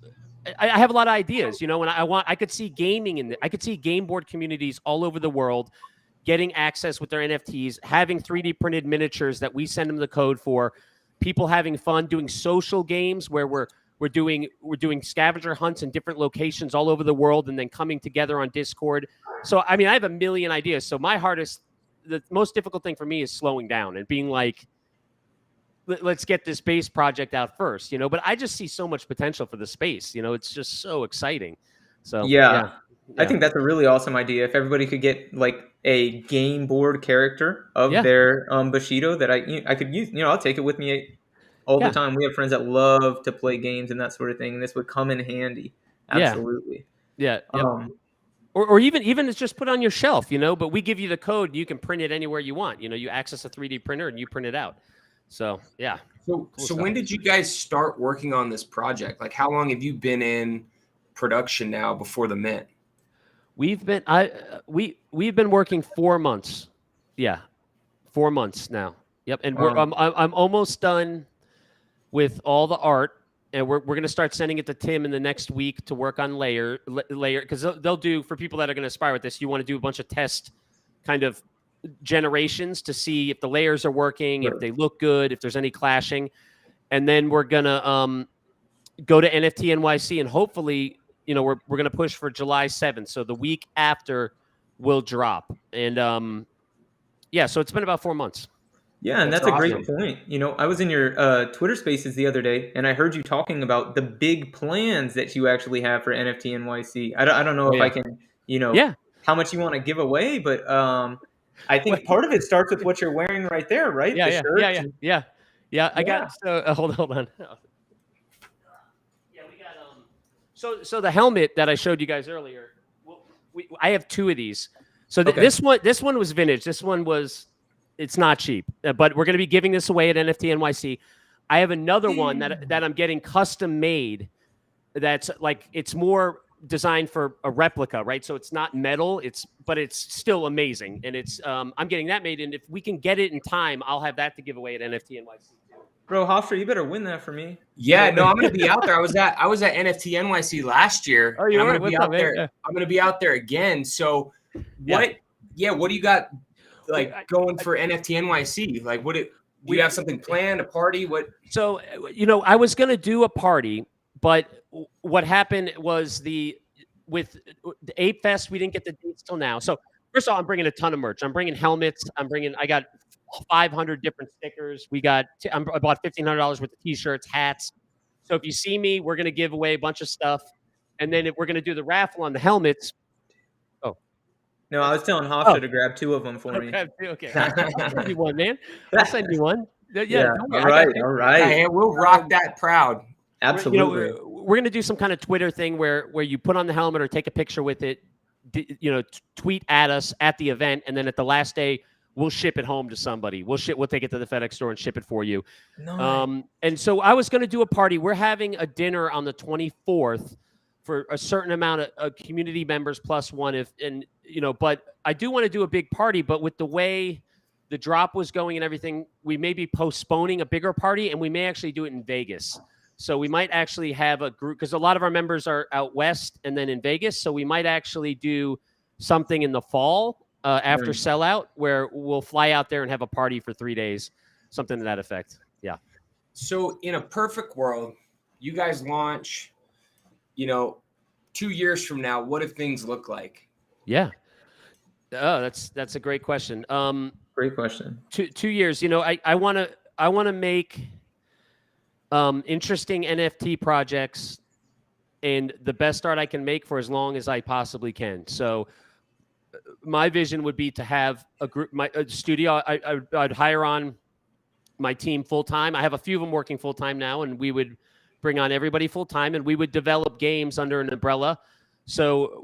I have a lot of ideas, you know, and I could see gaming I could see game board communities all over the world getting access with their NFTs, having 3D printed miniatures that we send them the code for, people having fun, doing social games where we're doing scavenger hunts in different locations all over the world and then coming together on Discord. So, I mean, I have a million ideas. So the most difficult thing for me is slowing down and being like, let's get this base project out first, you know, but I just see so much potential for the space. You know, it's just so exciting. So, yeah. I think that's a really awesome idea. If everybody could get like a game board character of their Bushido that I could use, you know, I'll take it with me all the time. We have friends that love to play games and that sort of thing, and this would come in handy. Absolutely. Yeah. Or even it's just put on your shelf, you know, but we give you the code and you can print it anywhere you want. You know, you access a 3D printer and you print it out. So, yeah. So when did you guys start working on this project? Like, how long have you been in production now before the mint? We've been working 4 months. Yeah. 4 months now. Yep. And I'm almost done with all the art, and we're going to start sending it to Tim in the next week to work on layer because they'll do, for people that are going to aspire with this, you want to do a bunch of test kind of generations to see if the layers are working, if they look good, if there's any clashing. And then we're going to go to NFT NYC, and hopefully, you know, we're going to push for July 7th. So the week after we'll drop. And yeah, so it's been about 4 months. Yeah, and that's a great point. You know, I was in your Twitter Spaces the other day, and I heard you talking about the big plans that you actually have for NFT NYC. I don't know if I can, you know, how much you want to give away, but I think part of it starts with what you're wearing right there, right? Yeah, I got hold on. Yeah, we got So the helmet that I showed you guys earlier, I have 2 of these. So this one was vintage. This one was. It's not cheap, but we're going to be giving this away at NFT NYC. I have another one that I'm getting custom made. That's like, it's more designed for a replica, right? So it's not metal, but it's still amazing. And it's, I'm getting that made. And if we can get it in time, I'll have that to give away at NFT NYC. Bro, Hofstra, you better win that for me. Yeah, no, I'm going to be out there. I was at NFT NYC last year. Oh, you I'm were? going to be out there. Yeah. I'm going to be out there again. So what do you got? Like going for NFT NYC, like do you have something planned, a party? What? So, you know, I was going to do a party, but what happened was with the Ape Fest, we didn't get the dates till now. So first of all, I'm bringing a ton of merch. I'm bringing helmets. I got 500 different stickers. I bought $1,500 worth of t-shirts, hats. So if you see me, we're going to give away a bunch of stuff. And then we're going to do the raffle on the helmets. No, I was telling Hofstra to grab 2 of them for me. Okay. I'll send you one, man. I'll send you one. Yeah. All right. Hey, we'll rock that proud. Absolutely. You know, we're going to do some kind of Twitter thing where you put on the helmet or take a picture with it, you know, tweet at us at the event. And then at the last day, we'll ship it home to somebody. We'll take it to the FedEx store and ship it for you. Nice. And so I was going to do a party. We're having a dinner on the 24th. For a certain amount of community members plus one, but I do want to do a big party. But with the way the drop was going and everything, we may be postponing a bigger party, and we may actually do it in Vegas. So we might actually have a group, because a lot of our members are out west and then in Vegas. So we might actually do something in the fall after sellout, where we'll fly out there and have a party for 3 days, something to that effect. Yeah. So in a perfect world, you guys launch, you know, 2 years from now, what do things look like? Yeah. Oh, that's a great question. Great question. 2 years, I want to make interesting NFT projects and the best art I can make for as long as I possibly can. So my vision would be to have a group, a studio. I'd hire on my team full time. I have a few of them working full time now, and we would bring on everybody full time, and we would develop games under an umbrella. So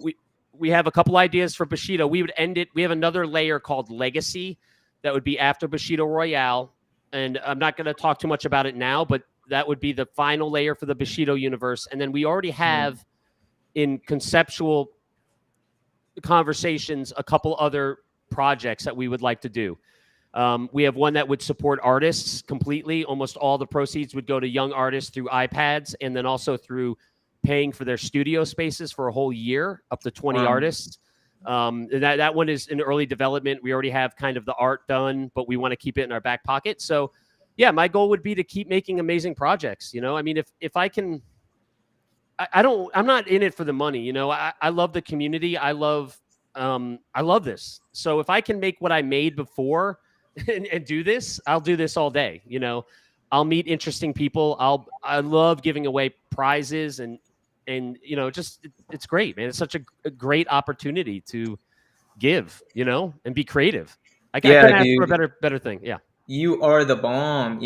we have a couple ideas for Bushido. We would end it. We have another layer called Legacy that would be after Bushido Royale, and I'm not going to talk too much about it now, but that would be the final layer for the Bushido universe. And then we already have in conceptual conversations a couple other projects that we would like to do. We have one that would support artists completely. Almost all the proceeds would go to young artists through iPads, and then also through paying for their studio spaces for a whole year, up to 20 artists. That one is in early development. We already have kind of the art done, but we want to keep it in our back pocket. So yeah, my goal would be to keep making amazing projects. I mean, if I can, I'm not in it for the money. I love the community. I love this. So if I can make what I made before and do this, I'll do this all day. I'll meet interesting people. I love giving away prizes and it's great, man. It's such a great opportunity to give, and be creative. I couldn't ask for a better thing. Yeah. You are the bomb.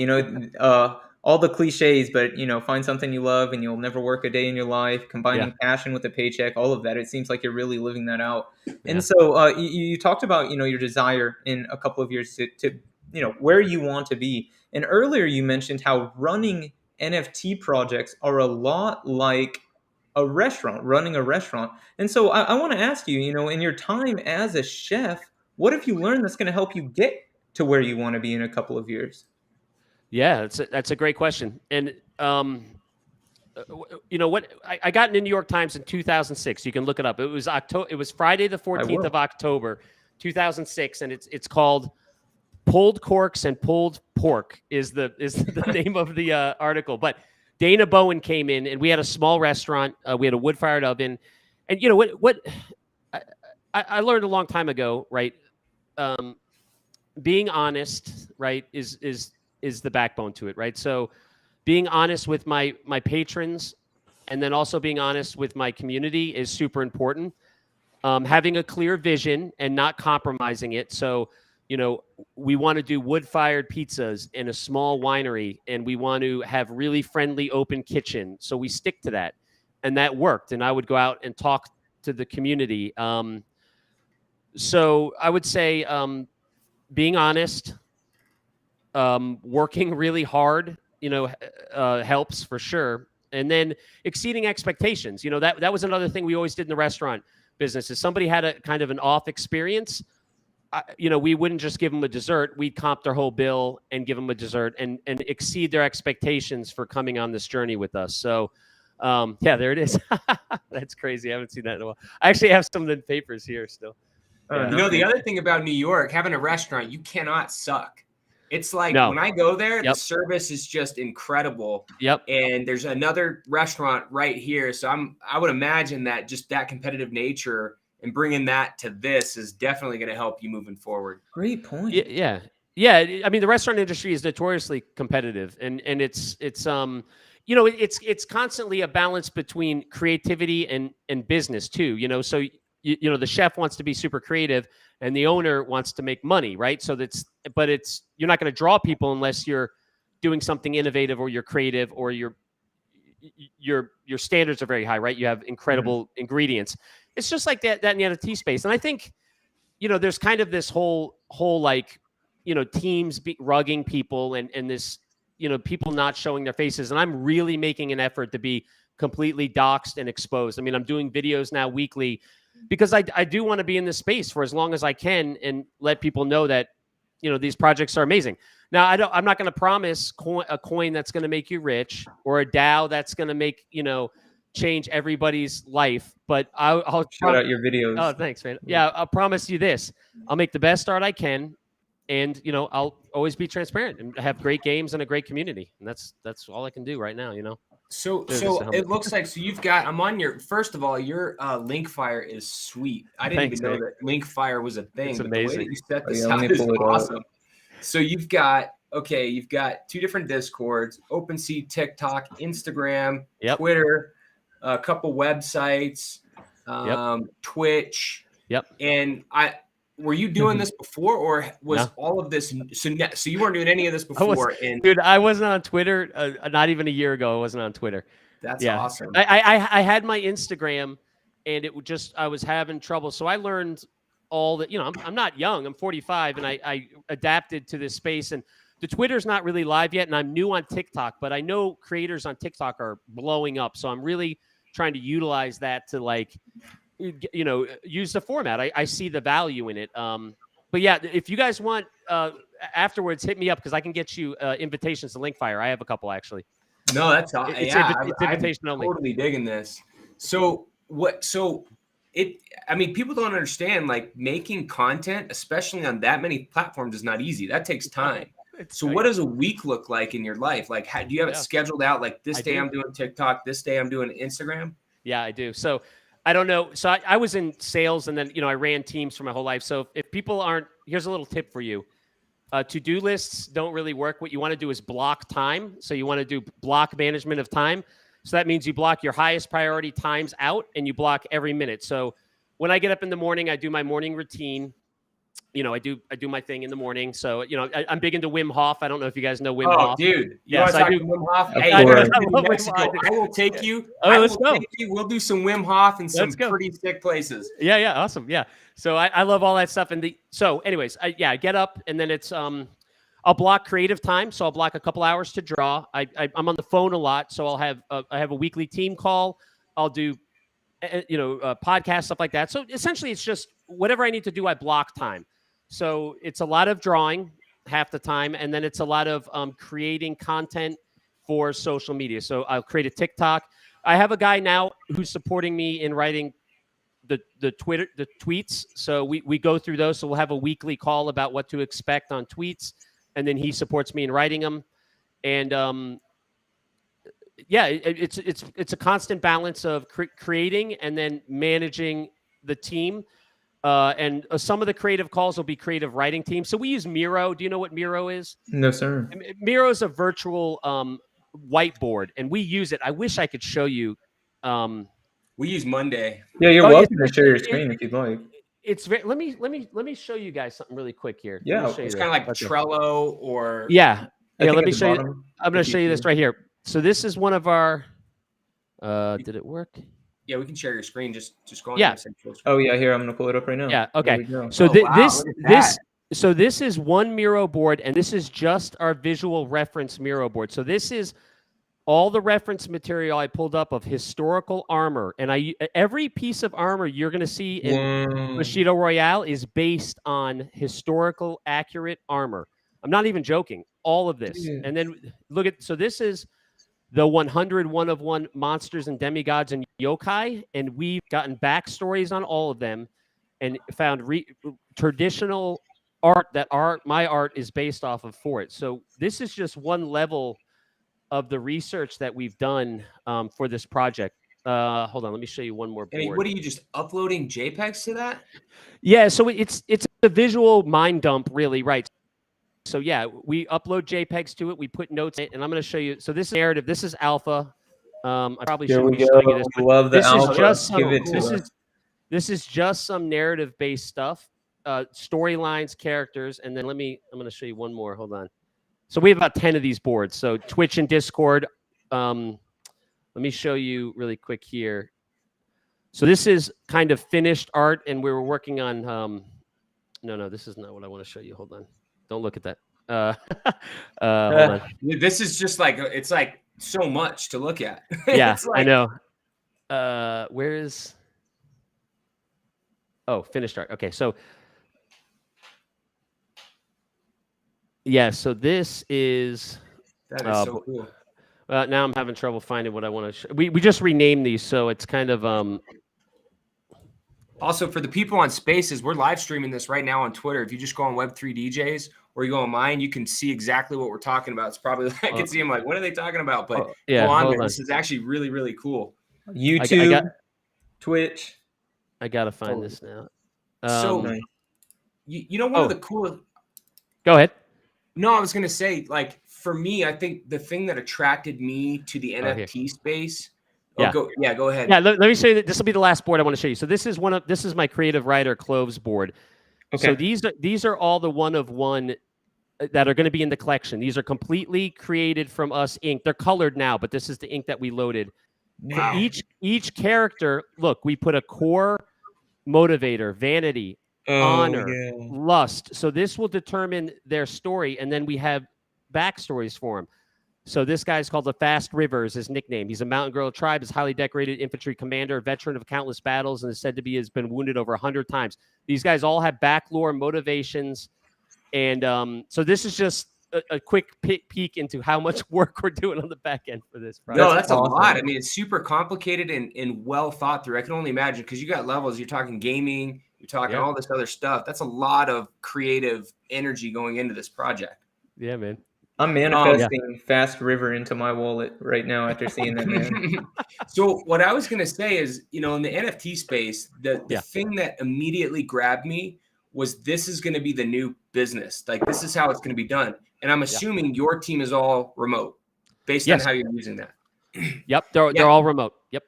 All the cliches, but find something you love and you'll never work a day in your life. Combining passion with a paycheck, all of that. It seems like you're really living that out. Yeah. And so you talked about your desire in a couple of years to where you want to be. And earlier you mentioned how running NFT projects are a lot like running a restaurant. And so I want to ask you, in your time as a chef, what have you learned that's going to help you get to where you want to be in a couple of years? Yeah, that's a great question. And what I got in the New York Times in 2006. You can look it up. It was Friday the 14th of October, 2006, and it's called "Pulled Corks and Pulled Pork" is the name of the article. But Dana Bowen came in, and we had a small restaurant. We had a wood-fired oven, and what I learned a long time ago, right? Being honest, right, is the backbone to it, right? So being honest with my patrons, and then also being honest with my community is super important. Having a clear vision and not compromising it. So, we want to do wood-fired pizzas in a small winery, and we want to have really friendly, open kitchen. So we stick to that, and that worked. And I would go out and talk to the community. So I would say being honest, working really hard, helps for sure. And then exceeding expectations. That was another thing we always did in the restaurant business. If somebody had a kind of an off experience, we wouldn't just give them a dessert. We'd comp their whole bill and give them a dessert and exceed their expectations for coming on this journey with us. So, yeah, there it is. That's crazy. I haven't seen that in a while. I actually have some of the papers here still. Yeah. The other thing about New York, having a restaurant, you cannot suck. It's like when I go there, the service is just incredible. Yep. And there's another restaurant right here. So I would imagine that just that competitive nature and bringing that to this is definitely going to help you moving forward. Great point. Yeah. I mean, the restaurant industry is notoriously competitive, and it's constantly a balance between creativity and business too. So the chef wants to be super creative, and the owner wants to make money, right? So you're not going to draw people unless you're doing something innovative, or you're creative, or your standards are very high, right? You have incredible ingredients. It's just like that in the NFT space. And I think, there's kind of this whole like, teams rugging people and this, people not showing their faces. And I'm really making an effort to be completely doxxed and exposed. I mean, I'm doing videos now weekly because I do want to be in this space for as long as I can and let people know that, these projects are amazing. Now, I'm not going to promise a coin that's going to make you rich, or a DAO that's going to make, change everybody's life, but I'll shout out your videos. Oh, thanks, man. Yeah, I'll promise you this. I'll make the best art I can, and I'll always be transparent and have great games and a great community. And that's all I can do right now, So it looks like, so you've got, I'm on your, first of all, your Linkfire is sweet. I didn't even know that Linkfire was a thing. It's but amazing. The way that you set this out is awesome. So you've got 2 different Discords, OpenSea, TikTok, Instagram, Twitter, a couple websites, Twitch. And were you doing this before, or was all of this? So you weren't doing any of this before. Dude, I wasn't on Twitter. Not even a year ago, I wasn't on Twitter. That's awesome. I had my Instagram, and I was having trouble. So I learned all that. I'm not young. I'm 45, and I adapted to this space. And the Twitter's not really live yet, and I'm new on TikTok. But I know creators on TikTok are blowing up. So I'm really trying to utilize that to use the format. I see the value in it. But yeah, if you guys want afterwards, hit me up because I can get you invitations to Linkfire. I have a couple actually. No, that's awesome. It's invitation only. Totally digging this. So people don't understand, like, making content, especially on that many platforms, is not easy. That takes time. So what does a week look like in your life? Like, do you have it scheduled out? Like, this day I'm doing TikTok, this day I'm doing Instagram? Yeah, I do. So I don't know. So I was in sales, and then, I ran teams for my whole life. So if people aren't, here's a little tip for you. To-do lists don't really work. What you want to do is block time. So you want to do block management of time. So that means you block your highest priority times out, and you block every minute. So when I get up in the morning, I do my morning routine. I do my thing in the morning. So, I'm big into Wim Hof. I don't know if you guys know Wim Hof. Dude. You want to talk to Wim Hof? Hey, I will take you. Let's go. We'll do some Wim Hof in some pretty sick places. Yeah. Awesome. Yeah. So I love all that stuff. So anyways, I get up, and then it's, I'll block creative time. So I'll block a couple hours to draw. I'm on the phone a lot. So I have a weekly team call. I'll do, podcasts, stuff like that. So essentially it's just whatever I need to do, I block time. So it's a lot of drawing half the time, and then it's a lot of creating content for social media. So I'll create a TikTok. I have a guy now who's supporting me in writing the tweets. So we go through those. So we'll have a weekly call about what to expect on tweets, and then he supports me in writing them. And it's a constant balance of creating and then managing the team. And some of the creative calls will be creative writing teams. So we use Miro. Do you know what Miro is? No, sir. Miro is a virtual whiteboard, and we use it. I wish I could show you. We use Monday. Yeah, you're welcome to share your screen if you'd like. It's very. Let me show you guys something really quick here. Yeah, it's kind of like Trello or. Yeah. Let me show you. I'm going to show you this right here. So this is one of our. Did it work? Yeah, we can share your screen. Just go on. Yeah. Oh yeah, here, I'm gonna pull it up right now. Yeah. Okay. So this is one Miro board, and this is just our visual reference Miro board. So this is all the reference material I pulled up of historical armor, and every piece of armor you're gonna see in Bushido Royale is based on historical accurate armor. I'm not even joking. All of this, and then look at. So this is the 100 one-of-one monsters and demigods and yokai, and we've gotten backstories on all of them and found traditional art that my art is based off of for it. So this is just one level of the research that we've done for this project. Hold on, let me show you one more board. Hey, what are you just uploading JPEGs to that? Yeah, so it's a visual mind dump, really, right? So yeah, we upload JPEGs to it. We put notes in it, and I'm going to show you. So this is narrative. This is alpha. I probably shouldn't be showing you this. Love the alpha. This is just some narrative-based stuff, storylines, characters, and then I'm going to show you one more. Hold on. So we have about 10 of these boards. So Twitch and Discord. Let me show you really quick here. So this is kind of finished art, and we were working on. No, this is not what I want to show you. Hold on. Don't look at that. Hold on. This is just like, it's like so much to look at. Yeah, I know. Where is? Oh, finished art. Okay, so yeah, so this is. That is so cool. Now I'm having trouble finding what I want to show. We just renamed these, so it's kind of Also, for the people on Spaces, we're live streaming this right now on Twitter. If you just go on Web3 DJs or you go on mine, you can see exactly what we're talking about. It's probably I can see them like, what are they talking about? But yeah, go on there. This is actually really, really cool. YouTube, Twitch. I gotta find this now. So you know, one of the coolest. Go ahead. No, I was gonna say, like, for me, I think the thing that attracted me to the NFT space. Go ahead. Yeah, let me show you. This will be the last board I want to show you. So this is my creative writer Cloves board. Okay. So these are all the one of one that are going to be in the collection. These are completely created from us ink. They're colored now, but this is the ink that we loaded. Wow. For each character, look, we put a core, motivator, vanity, honor, lust. So this will determine their story, and then we have backstories for them. So this guy's called the Fast River is his nickname. He's a mountain guerrilla tribe, is highly decorated infantry commander, a veteran of countless battles, and is said to be has been wounded over 100 times. These guys all have back lore, motivations, and so this is just a quick peek into how much work we're doing on the back end for this project. No, that's awesome. A lot. I mean, it's super complicated and well thought through. I can only imagine, because you got levels. You're talking gaming. You're talking all this other stuff. That's a lot of creative energy going into this project. Yeah, man. I'm manifesting Fast River into my wallet right now after seeing that, man. So what I was going to say is, you know, in the NFT space, the thing that immediately grabbed me was this is going to be the new business. Like, this is how it's going to be done. And I'm assuming your team is all remote based on how you're using that. Yep. They're all remote. Yep.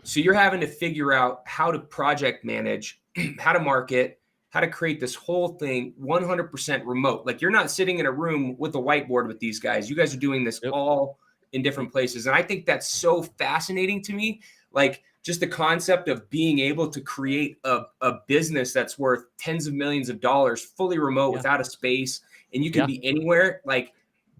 So you're having to figure out how to project manage, how to market, how to create this whole thing 100% remote. Like, you're not sitting in a room with a whiteboard with these guys. You guys are doing this all in different places. And I think that's so fascinating to me. Like, just the concept of being able to create a business that's worth tens of millions of dollars, fully remote, without a space, and you can be anywhere. Like,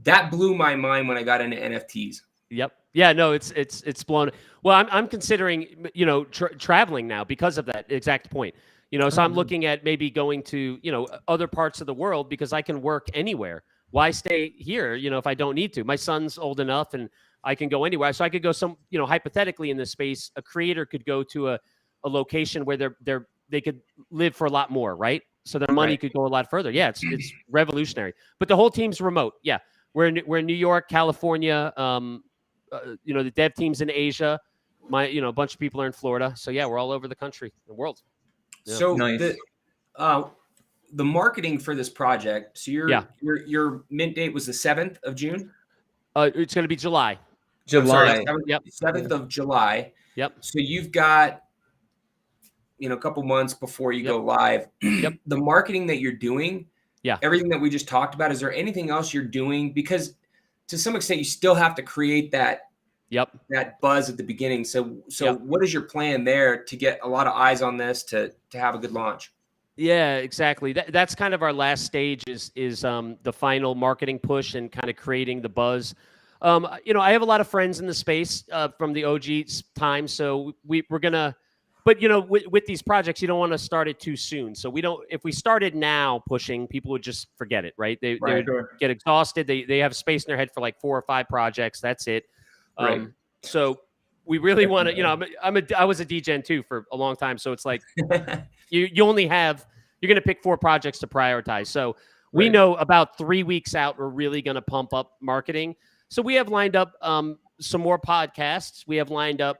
that blew my mind when I got into NFTs. Yep. Yeah, no, it's blown. Well, I'm considering, you know, traveling now because of that exact point. You know, so I'm looking at maybe going to, you know, other parts of the world because I can work anywhere. Why stay here, you know, if I don't need to? My son's old enough and I can go anywhere. So I could go you know, hypothetically in this space, a creator could go to a location where they could live for a lot more, right? So their money could go a lot further. Yeah, it's revolutionary. But the whole team's remote. Yeah, we're in New York, California. You know, the dev team's in Asia. A bunch of people are in Florida. So yeah, we're all over the country, the world. Yeah. So the marketing for this project. So your mint date was the 7th of June. It's going to be July. Sorry, 7th of July. Yep. So you've got, you know, a couple months before you go live. The marketing that you're doing, everything that we just talked about, is there anything else you're doing? Because to some extent, you still have to create that buzz at the beginning. So what is your plan there to get a lot of eyes on this to have a good launch? Yeah, exactly. That's kind of our last stage is the final marketing push and kind of creating the buzz. You know, I have a lot of friends in the space from the OG time, so we're gonna. But you know, with these projects, you don't want to start it too soon. So we don't. If we started now pushing, people would just forget it, right? They would get exhausted. They have space in their head for like 4 or 5 projects. That's it. So we really want to. You know, I was a DGen too for a long time. So it's like you're going to pick 4 projects to prioritize. So we know about 3 weeks out, we're really going to pump up marketing. So we have lined up some more podcasts. We have lined up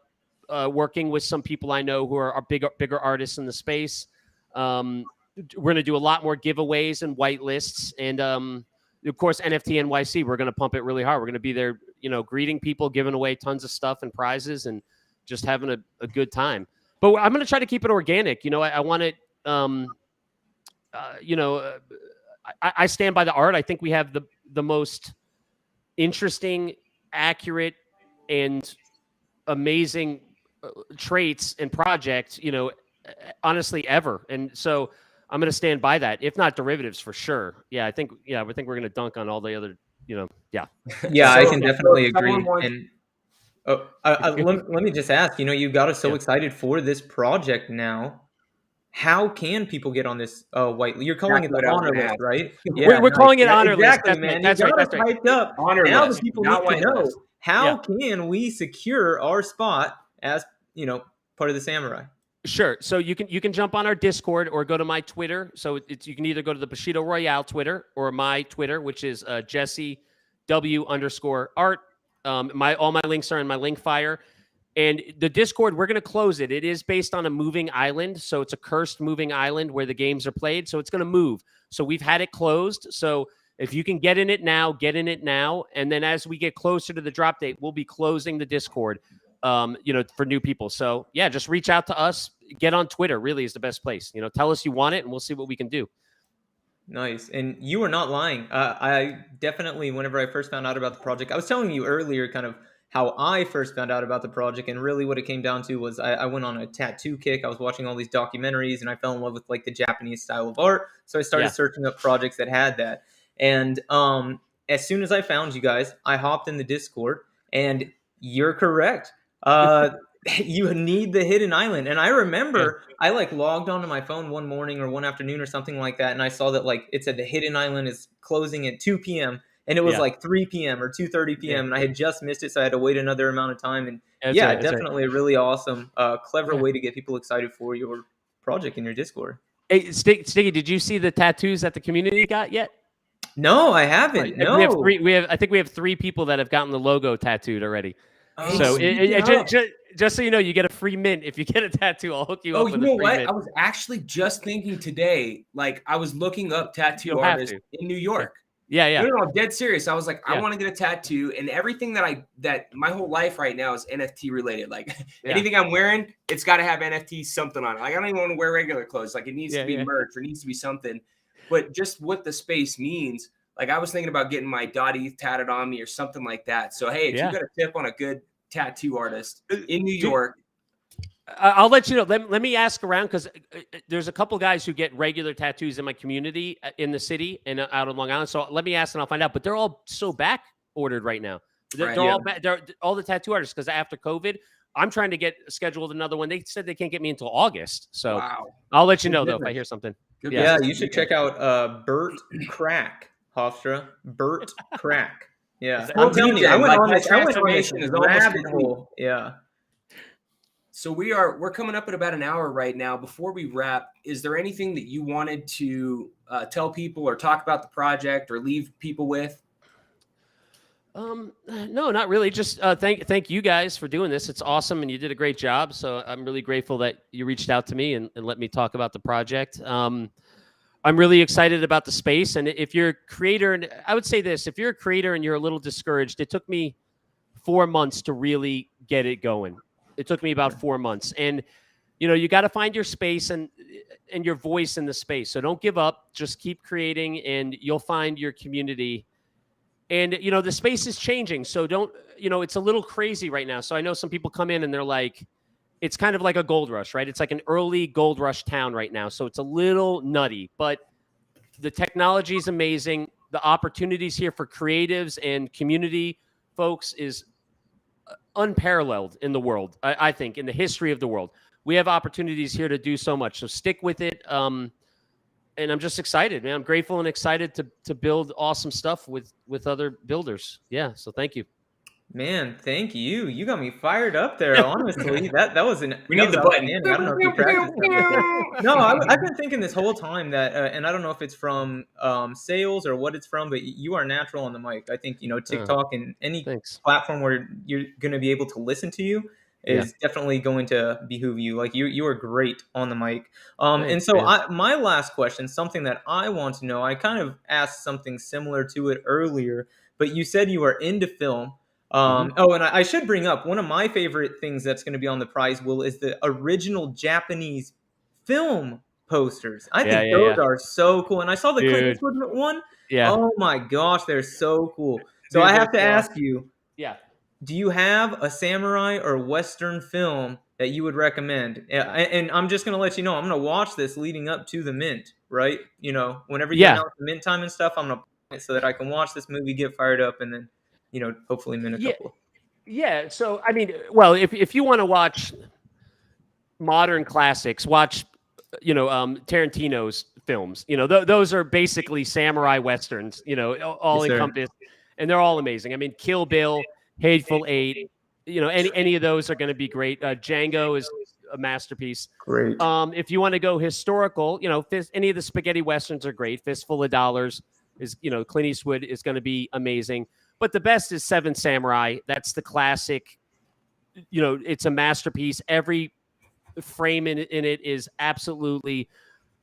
working with some people I know who are bigger artists in the space. We're going to do a lot more giveaways and white lists. And of course, NFT NYC, we're going to pump it really hard. We're going to be there, you know, greeting people, giving away tons of stuff and prizes and just having a good time. But I'm going to try to keep it organic. You know, I want it, you know, I stand by the art. I think we have the most interesting, accurate, and amazing traits and projects, you know, honestly, ever. And so I'm going to stand by that, if not derivatives for sure. I think we're going to dunk on all the other, you know, Yeah, I can definitely agree. And let me just ask, you know, you got us so excited for this project now. How can people get on this white? You're calling it the honor list, right? Yeah, we're calling it honor list. Exactly, man. That's right. Hyped up. Honor now list. The people need to know how can we secure our spot as, you know, part of the samurai. Sure. So you can jump on our Discord or go to my Twitter. So you can either go to the Bushido Royale Twitter or my Twitter, which is Jesse W_art. All my links are in my link fire. And the Discord, we're going to close it. It is based on a moving island. So it's a cursed moving island where the games are played. So it's going to move. So we've had it closed. So if you can get in it now, get in it now. And then as we get closer to the drop date, we'll be closing the Discord, for new people. So yeah, just reach out to us. Get on Twitter really is the best place. Tell us you want it and we'll see what we can do. Nice. And you were not lying. I definitely, whenever I first found out about the project, I was telling you earlier kind of how I first found out about the project. And really what it came down to was I went on a tattoo kick. I was watching all these documentaries and I fell in love with like the Japanese style of art. So I started searching up projects that had that. And as soon as I found you guys, I hopped in the Discord and you're correct. You need the hidden island. And I remember I like logged onto my phone one morning or one afternoon or something like that. And I saw that like it said the hidden island is closing at 2 p.m. And it was like 3 p.m. or 2:30 p.m. And I had just missed it. So I had to wait another amount of time. And definitely a really awesome, clever way to get people excited for your project in your Discord. Hey, Sticky, did you see the tattoos that the community got yet? No, I haven't. No. I think we have 3 people that have gotten the logo tattooed already. Oh, so just so you know, you get a free mint if you get a tattoo. I'll hook you up with a free mint. I was actually just thinking today, like I was looking up tattoo artists in New York. Yeah. No, I'm dead serious. I was like, I want to get a tattoo, and everything that my whole life right now is NFT related. Like anything I'm wearing, it's got to have NFT something on it. Like I don't even want to wear regular clothes. Like it needs to be merch or needs to be something. But just what the space means. Like I was thinking about getting my .eth tatted on me or something like that. So hey, if you got a tip on a good tattoo artist in New York, I'll let you know. Let me ask around because there's a couple guys who get regular tattoos in my community in the city and out on Long Island. So let me ask and I'll find out. But they're all so back ordered right now. They're all the tattoo artists because after COVID, I'm trying to get scheduled another one. They said they can't get me until August. So I'll let you know though if I hear something. Yeah, you should check out Bert Crack, Hofstra. Bert Crack. Yeah, I'm telling you, I went on this rabbit hole. Yeah. So we're coming up at about an hour right now. Before we wrap, is there anything that you wanted to tell people or talk about the project or leave people with? No, not really. Just thank you guys for doing this. It's awesome, and you did a great job. So I'm really grateful that you reached out to me and let me talk about the project. I'm really excited about the space. And if you're a creator, and I would say this, if you're a creator and you're a little discouraged, it took me 4 months to really get it going. It took me about 4 months. And, you got to find your space and your voice in the space. So don't give up. Just keep creating and you'll find your community. And, the space is changing. So don't, it's a little crazy right now. So I know some people come in and they're like, it's kind of like a gold rush, right? It's like an early gold rush town right now. So it's a little nutty, but the technology is amazing. The opportunities here for creatives and community folks is unparalleled in the world. I think in the history of the world, we have opportunities here to do so much. So stick with it. And I'm just excited, man. I'm grateful and excited to build awesome stuff with other builders. Yeah. So thank you. Man, thank you. You got me fired up there. Honestly, that was an. We need the button. I don't know if you practiced that. No, I've been thinking this whole time that, and I don't know if it's from sales or what it's from, but you are natural on the mic. I think TikTok and any platform where you're going to be able to listen to you is definitely going to behoove you. Like you are great on the mic. And so my last question, something that I want to know. I kind of asked something similar to it earlier, but you said you are into film. Oh, and I should bring up one of my favorite things that's going to be on the prize wheel is the original Japanese film posters. I think those are so cool. And I saw the Clint Eastwood one. Yeah. Oh my gosh, they're so cool. So I have to ask you. Yeah. Do you have a samurai or Western film that you would recommend? And I'm just going to let you know, I'm going to watch this leading up to the mint, right? Whenever you announce the mint time and stuff, I'm going to play it so that I can watch this movie, get fired up, and then hopefully mint a couple. Yeah. So, I mean, well, if you want to watch modern classics, watch, Tarantino's films. Those are basically samurai Westerns, all encompassed. And they're all amazing. I mean, Kill Bill, Hateful Eight, any of those are going to be great. Django is a masterpiece. Great. If you want to go historical, you know, any of the spaghetti westerns are great. Fistful of Dollars is, you know, Clint Eastwood is going to be amazing. But the best is Seven Samurai. That's the classic. You know, it's a masterpiece. Every frame in it is absolutely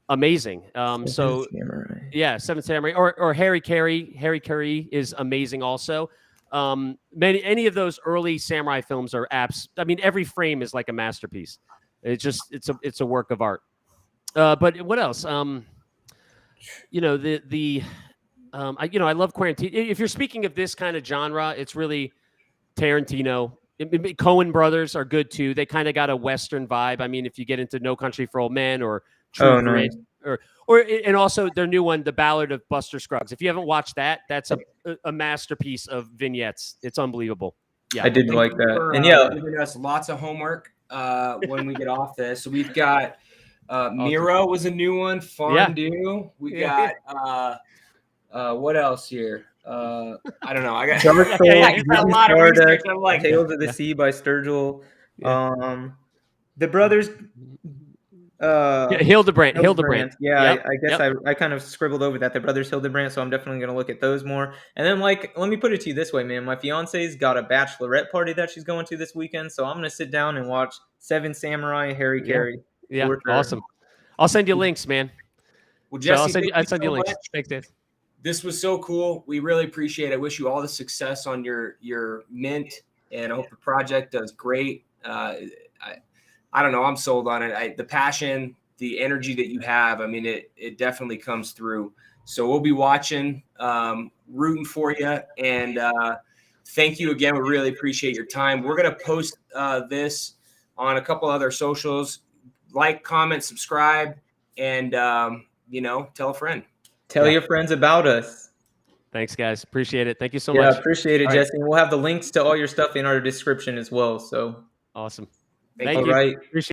amazing. So Samurai. Yeah, Seven Samurai or Harry Carey. Harry Carey is amazing also. Any of those early samurai films are I mean, every frame is like a masterpiece. It's a work of art. But what else? You know, I love Quarantine. If you're speaking of this kind of genre, it's really Tarantino. Coen brothers are good too. They kind of got a Western vibe. I mean, if you get into No Country for Old Men or True Grit, and also their new one, The Ballad of Buster Scruggs. If you haven't watched that, that's a masterpiece of vignettes. It's unbelievable. Yeah, I did like that. For, and yeah, giving us lots of homework when we get off this. So we've got Miro was a new one. Fondue. We got what else here? I don't know. I got a lot of research. I'm like Tales of the Sea by Sturgill. The brothers. Hildebrandt. Yeah, I guess I kind of scribbled over that. The brothers Hildebrandt, so I'm definitely going to look at those more. And then, like, let me put it to you this way, man. My fiance's got a bachelorette party that she's going to this weekend, so I'm going to sit down and watch Seven Samurai, Harry Carey. Yeah, awesome. I'll send you links, man. Well, Jesse, I'll send you links. Thanks, Dave. This was so cool. We really appreciate it. I wish you all the success on your mint, and I hope the project does great. I don't know. I'm sold on it. The passion, the energy that you have, I mean, it definitely comes through. So we'll be watching, rooting for you. And thank you again. We really appreciate your time. We're going to post this on a couple other socials. Like, comment, subscribe, and, tell a friend. Tell your friends about us. Thanks, guys. Appreciate it. Thank you so much. Yeah, appreciate it, Jesse. And we'll have the links to all your stuff in our description as well. So awesome. Thank you. All right. Appreciate